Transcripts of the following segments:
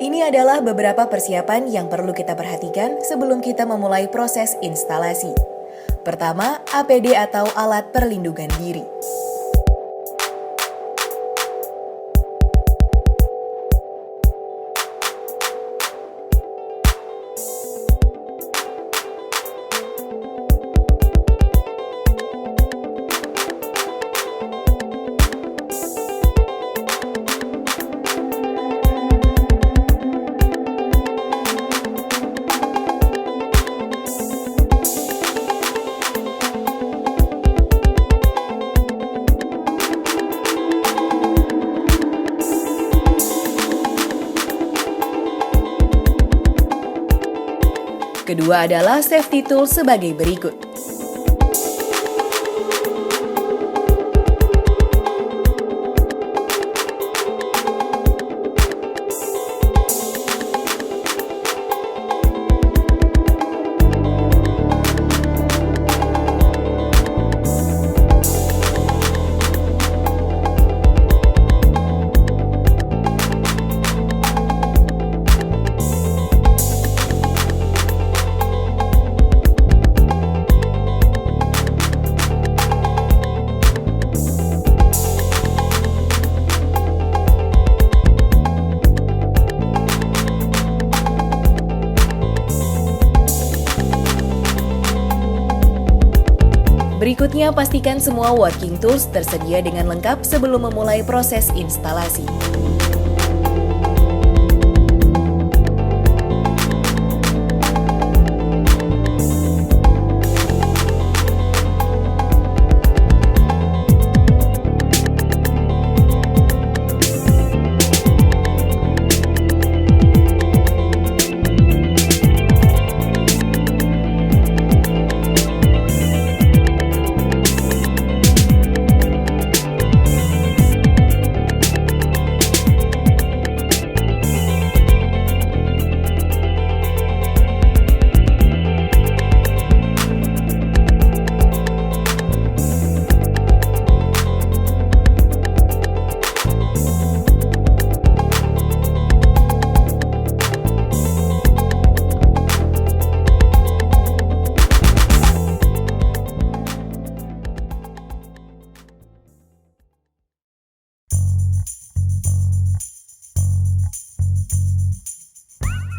Ini adalah beberapa persiapan yang perlu kita perhatikan sebelum kita memulai proses instalasi. Pertama, APD atau alat perlindungan diri. Kedua adalah safety tool sebagai berikut. Berikutnya, pastikan semua working tools tersedia dengan lengkap sebelum memulai proses instalasi.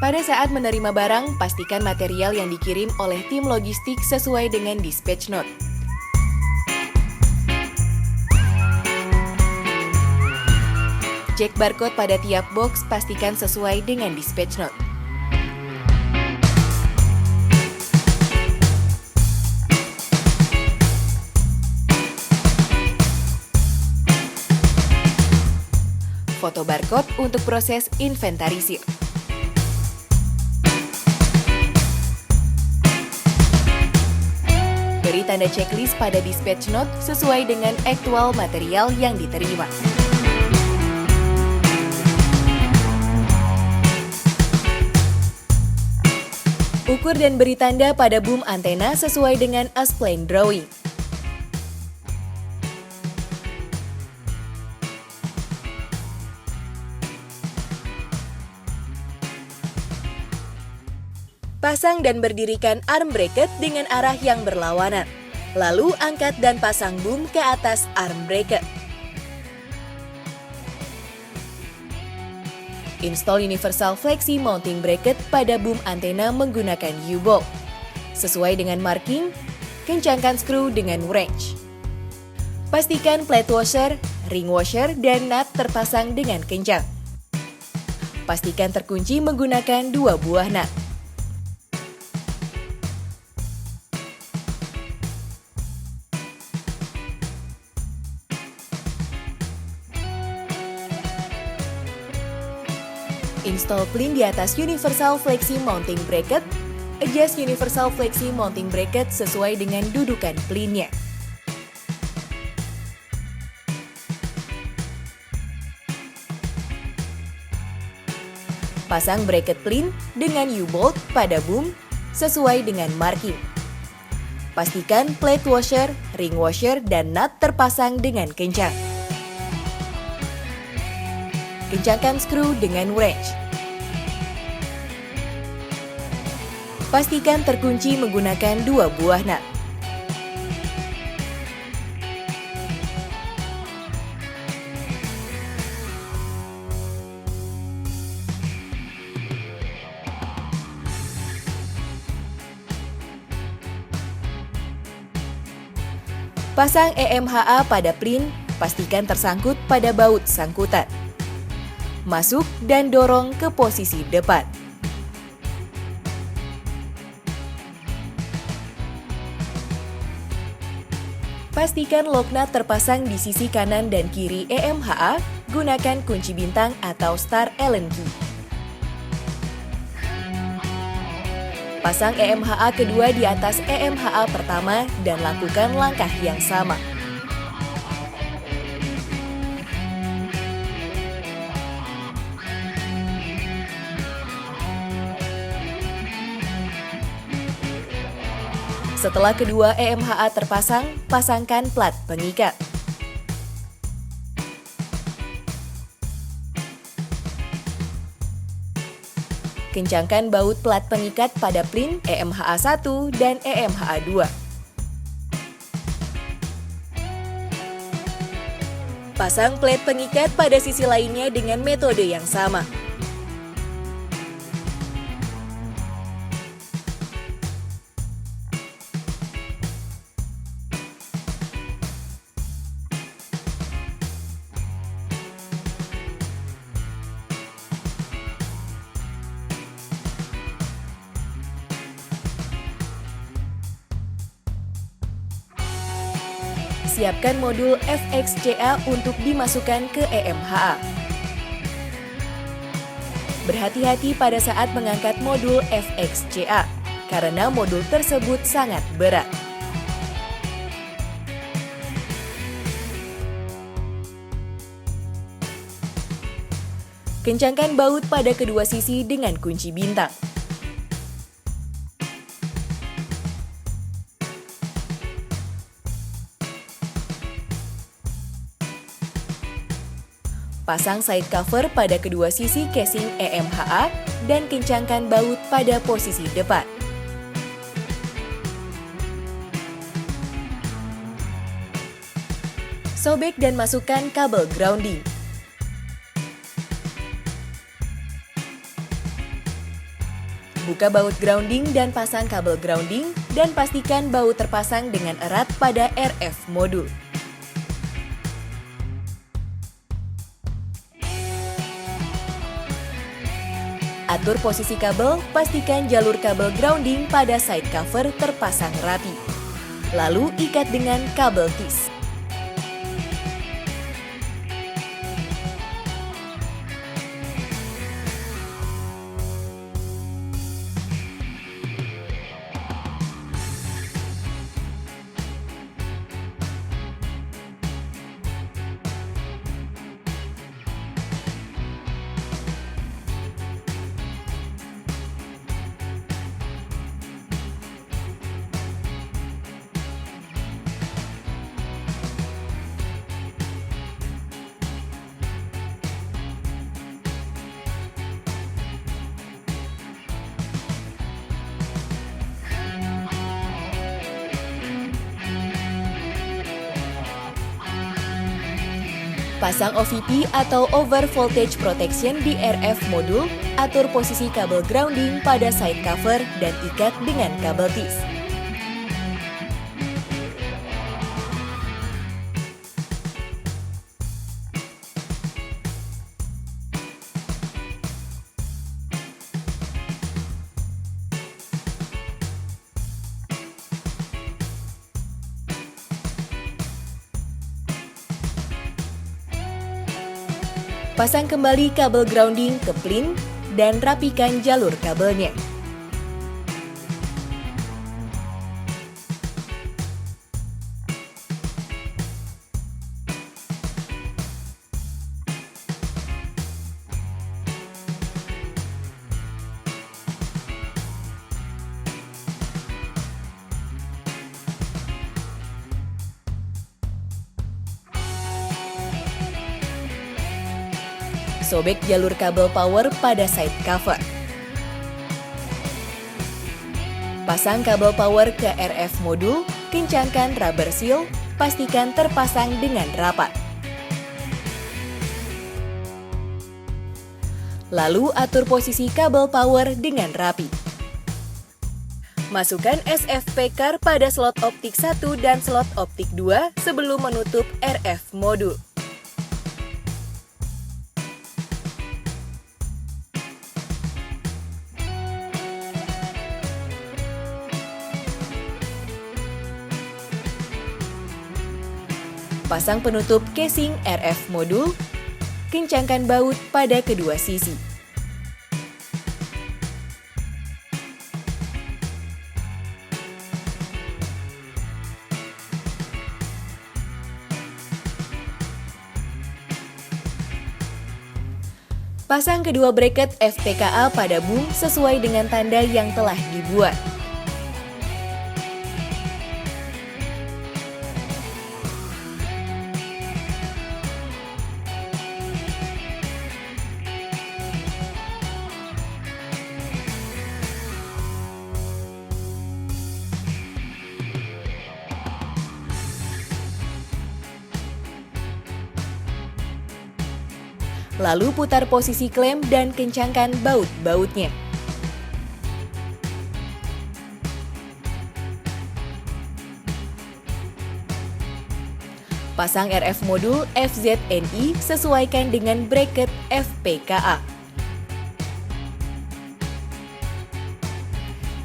Pada saat menerima barang, pastikan material yang dikirim oleh tim logistik sesuai dengan dispatch note. Cek barcode pada tiap box, pastikan sesuai dengan dispatch note. Foto barcode untuk proses inventarisir. Beri tanda checklist pada dispatch note sesuai dengan aktual material yang diterima. Ukur dan beri tanda pada boom antena sesuai dengan as-planned drawing. Pasang dan berdirikan arm bracket dengan arah yang berlawanan. Lalu angkat dan pasang boom ke atas arm bracket. Install Universal Flexi Mounting Bracket pada boom antena menggunakan U-bolt. Sesuai dengan marking, kencangkan skru dengan wrench. Pastikan plate washer, ring washer, dan nut terpasang dengan kencang. Pastikan terkunci menggunakan 2 buah nut. Install plin di atas Universal Flexi Mounting Bracket. Adjust Universal Flexi Mounting Bracket sesuai dengan dudukan plinnya. Pasang bracket plin dengan U-bolt pada boom sesuai dengan marking. Pastikan plate washer, ring washer, dan nut terpasang dengan kencang. Kencangkan skru dengan wrench. Pastikan terkunci menggunakan 2 buah nut. Pasang EMHA pada plin, pastikan tersangkut pada baut sangkutan. Masuk dan dorong ke posisi depan. Pastikan lock nut terpasang di sisi kanan dan kiri EMHA, gunakan kunci bintang atau star Allen key. Pasang EMHA kedua di atas EMHA pertama dan lakukan langkah yang sama. Setelah kedua EMHA terpasang, pasangkan plat pengikat. Kencangkan baut plat pengikat pada plin EMHA 1 dan EMHA 2. Pasang plat pengikat pada sisi lainnya dengan metode yang sama. Siapkan modul FXCA untuk dimasukkan ke EMHA. Berhati-hati pada saat mengangkat modul FXCA, karena modul tersebut sangat berat. Kencangkan baut pada kedua sisi dengan kunci bintang. Pasang side cover pada kedua sisi casing EMHA dan kencangkan baut pada posisi depan. Sobek dan masukkan kabel grounding. Buka baut grounding dan pasang kabel grounding dan pastikan baut terpasang dengan erat pada RF modul. Atur posisi kabel, pastikan jalur kabel grounding pada side cover terpasang rapi. Lalu ikat dengan kabel tis. Pasang OVP atau Over Voltage Protection di RF modul, atur posisi kabel grounding pada side cover dan ikat dengan kabel tis. Pasang kembali kabel grounding ke plin dan rapikan jalur kabelnya. Sobek jalur kabel power pada side cover. Pasang kabel power ke RF modul, kencangkan rubber seal, pastikan terpasang dengan rapat. Lalu atur posisi kabel power dengan rapi. Masukkan SFP car pada slot optik 1 dan slot optik 2 sebelum menutup RF modul. Pasang penutup casing RF modul, kencangkan baut pada kedua sisi. Pasang kedua bracket FPKA pada boom sesuai dengan tanda yang telah dibuat. Lalu putar posisi klem dan kencangkan baut-bautnya. Pasang RF modul FZNI sesuaikan dengan bracket FPKA.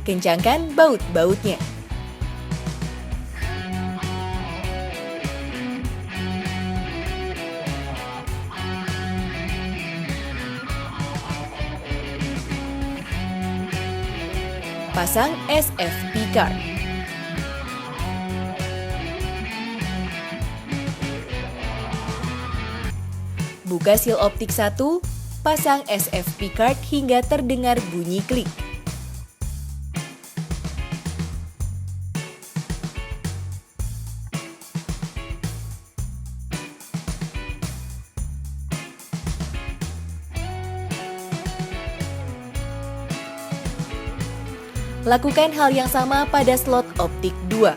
Kencangkan baut-bautnya. Pasang SFP card. Buka seal optik 1, pasang SFP card hingga terdengar bunyi klik. Lakukan hal yang sama pada slot optik 2.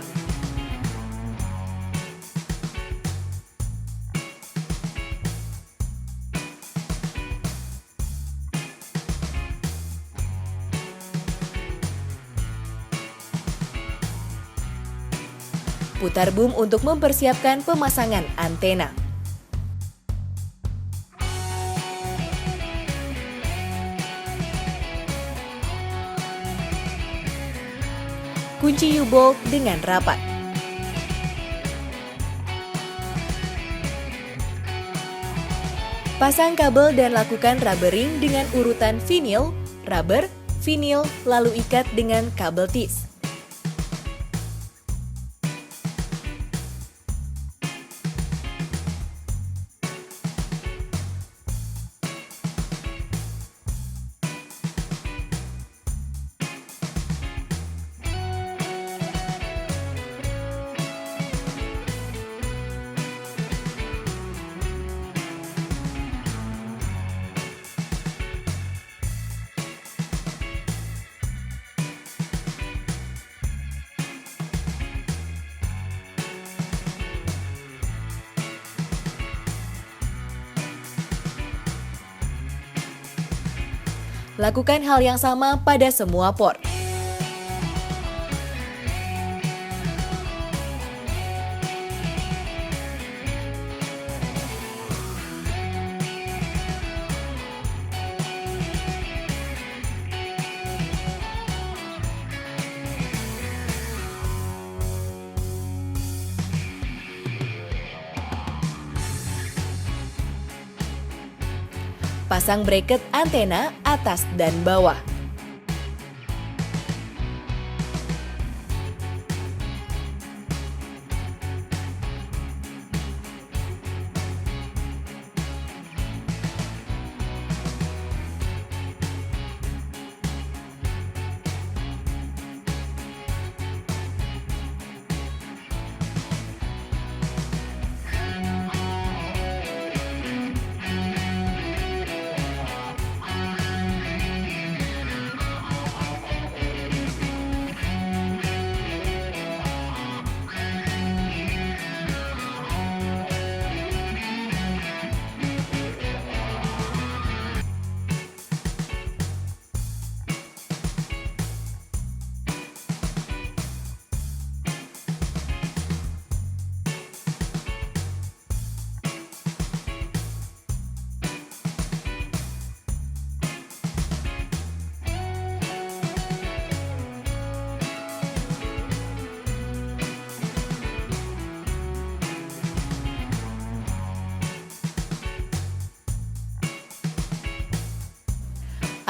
Putar boom untuk mempersiapkan pemasangan antena. Kunci U-bolt dengan rapat. Pasang kabel dan lakukan rubbering dengan urutan vinil, rubber, vinil, lalu ikat dengan kabel tis. Lakukan hal yang sama pada semua port. Pasang bracket antena atas dan bawah.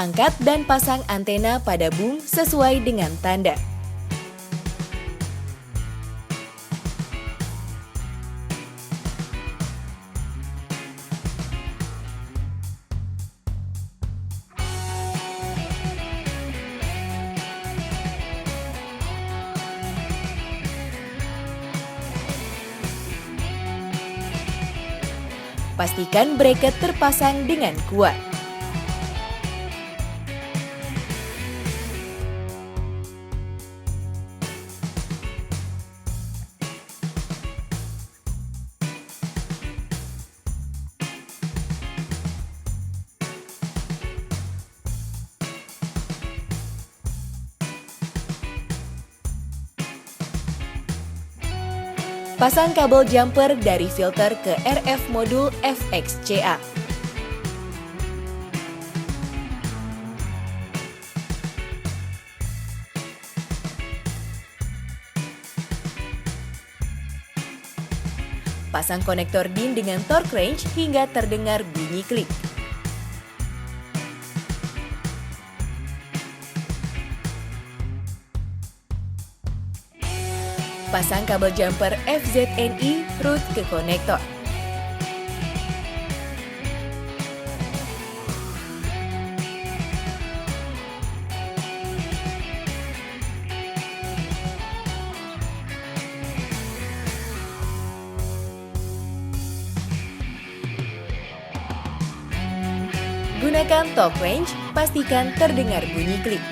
Angkat dan pasang antena pada boom sesuai dengan tanda. Pastikan bracket terpasang dengan kuat. Pasang kabel jumper dari filter ke RF modul FXCA. Pasang konektor DIN dengan torque range hingga terdengar bunyi klik. Pasang kabel jumper FZNI root ke konektor. Gunakan torque range, pastikan terdengar bunyi klik.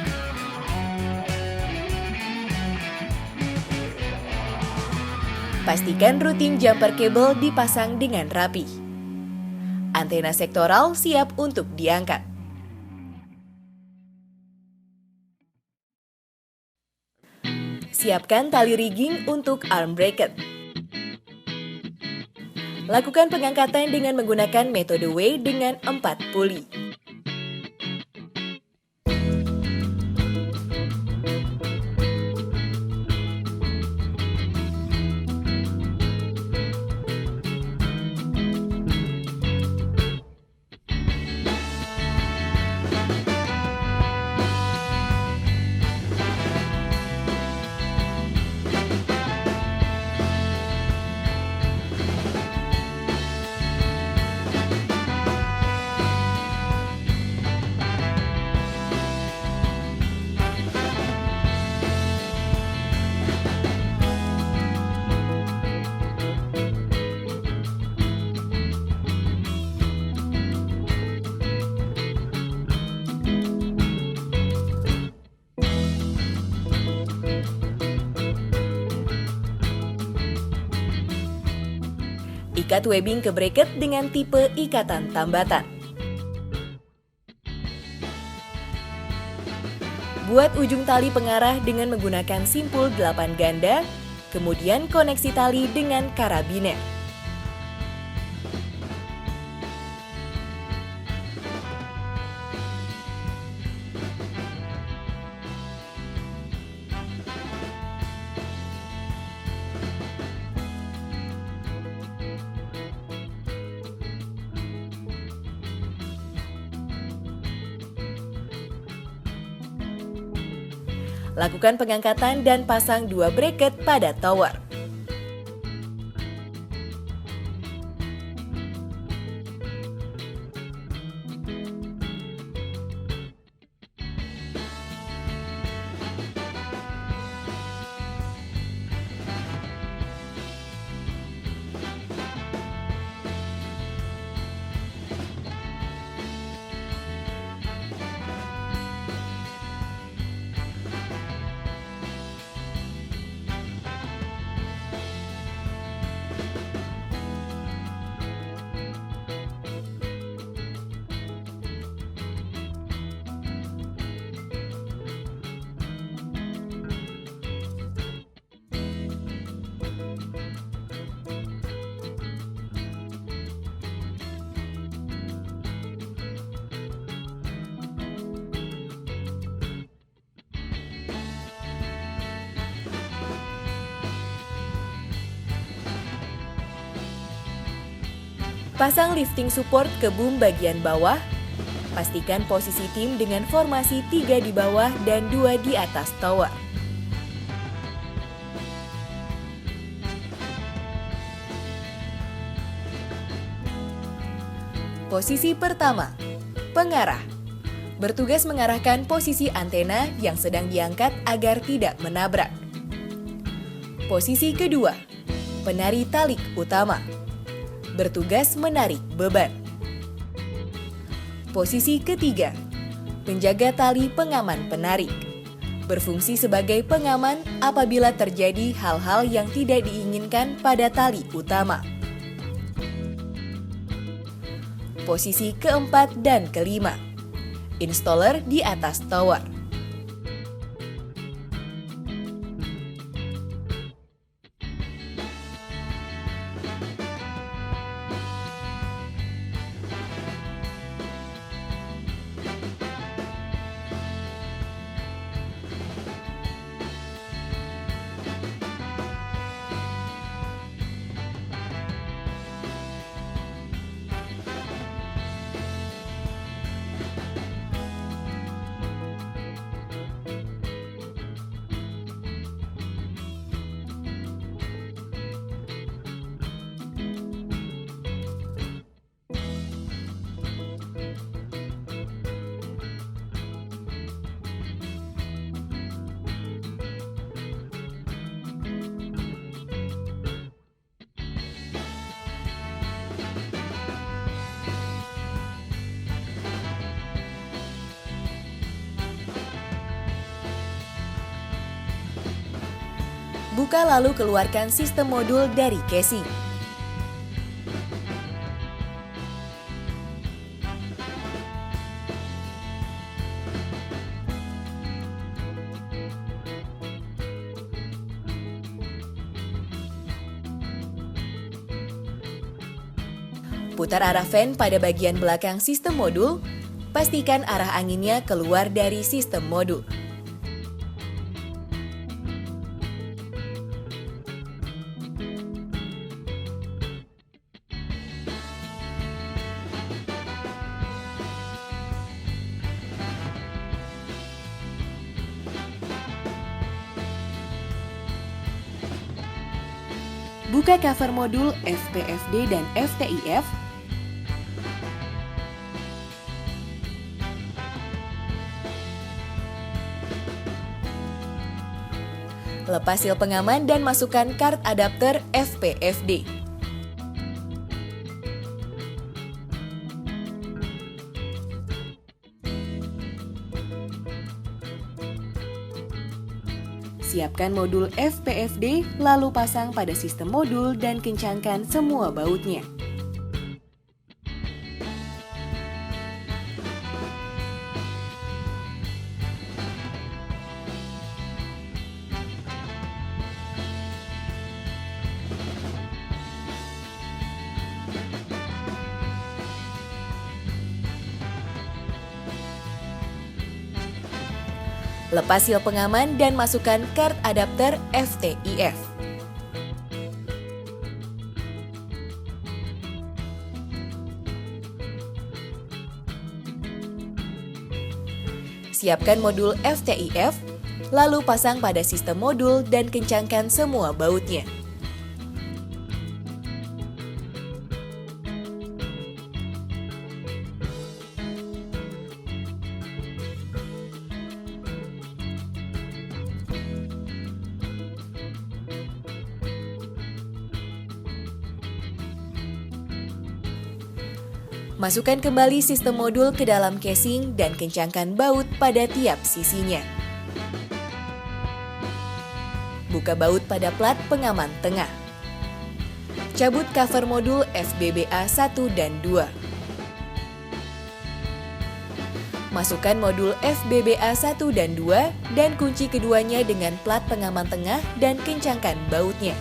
Pastikan routing jumper kabel dipasang dengan rapi. Antena sektoral siap untuk diangkat. Siapkan tali rigging untuk arm bracket. Lakukan pengangkatan dengan menggunakan metode W dengan 4 puli. Ikat webbing ke bracket dengan tipe ikatan tambatan. Buat ujung tali pengarah dengan menggunakan simpul 8 ganda, kemudian koneksi tali dengan karabiner. Lakukan pengangkatan dan pasang 2 bracket pada tower. Pasang lifting support ke boom bagian bawah. Pastikan posisi tim dengan formasi 3 di bawah dan 2 di atas tower. Posisi pertama, pengarah. Bertugas mengarahkan posisi antena yang sedang diangkat agar tidak menabrak. Posisi kedua, penari talik utama. Bertugas menarik beban. Posisi ketiga, penjaga tali pengaman penarik. Berfungsi sebagai pengaman apabila terjadi hal-hal yang tidak diinginkan pada tali utama. Posisi keempat dan kelima, installer di atas tower. Buka lalu keluarkan sistem modul dari casing. Putar arah fan pada bagian belakang sistem modul, pastikan arah anginnya keluar dari sistem modul. Buka cover modul FPFD dan FTIF. Lepas seal pengaman dan masukkan kart adapter FPFD. Siapkan modul FPFD, lalu pasang pada sistem modul dan kencangkan semua bautnya. Lepas seal pengaman dan masukkan kart adapter FTIF. Siapkan modul FTIF, lalu pasang pada sistem modul dan kencangkan semua bautnya. Masukkan kembali sistem modul ke dalam casing dan kencangkan baut pada tiap sisinya. Buka baut pada plat pengaman tengah. Cabut cover modul FBBA 1 dan 2. Masukkan modul FBBA 1 dan 2 dan kunci keduanya dengan plat pengaman tengah dan kencangkan bautnya.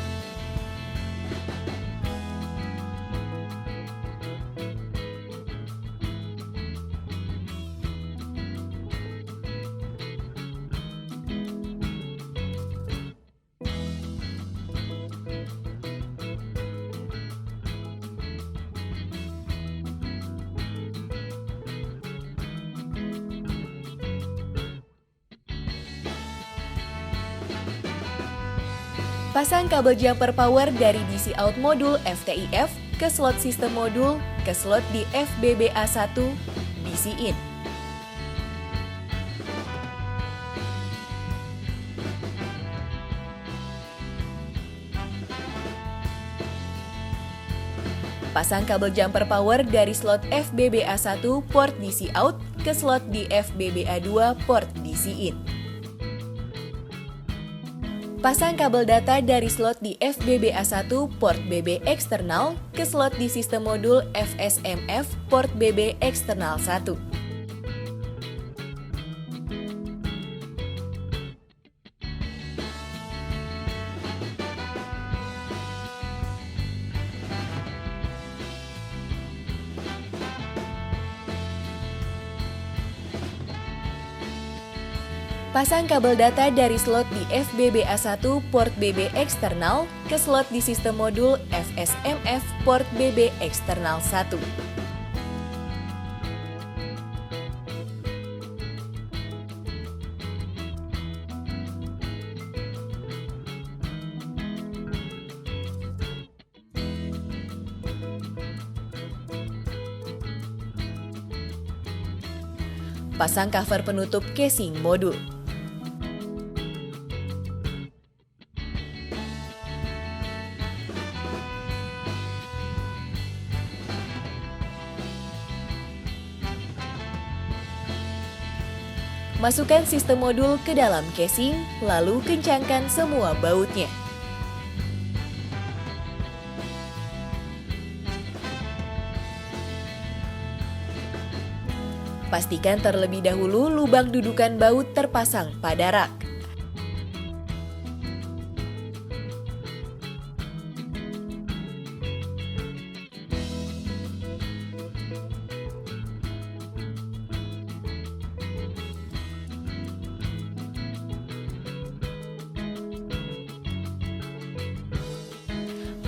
Pasang kabel jumper power dari DC out modul FTIF ke slot sistem modul ke slot di FBBA1 DC in. Pasang kabel jumper power dari slot FBBA1 port DC out ke slot di FBBA2 port DC in. Pasang kabel data dari slot di FBBA1 port BB eksternal ke slot di sistem modul FSMF port BB eksternal 1. Pasang kabel data dari slot di FBBA1 port BB eksternal ke slot di sistem modul FSMF port BB eksternal 1. Pasang cover penutup casing modul. Masukkan sistem modul ke dalam casing, lalu kencangkan semua bautnya. Pastikan terlebih dahulu lubang dudukan baut terpasang pada rak.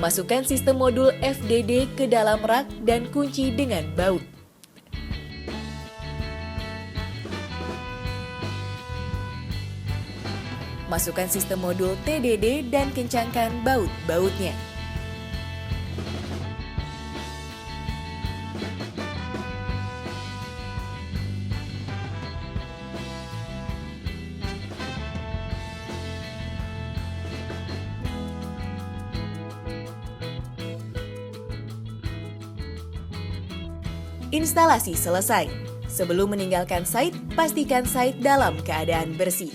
Masukkan sistem modul FDD ke dalam rak dan kunci dengan baut. Masukkan sistem modul TDD dan kencangkan baut-bautnya. Instalasi selesai. Sebelum meninggalkan site, pastikan site dalam keadaan bersih.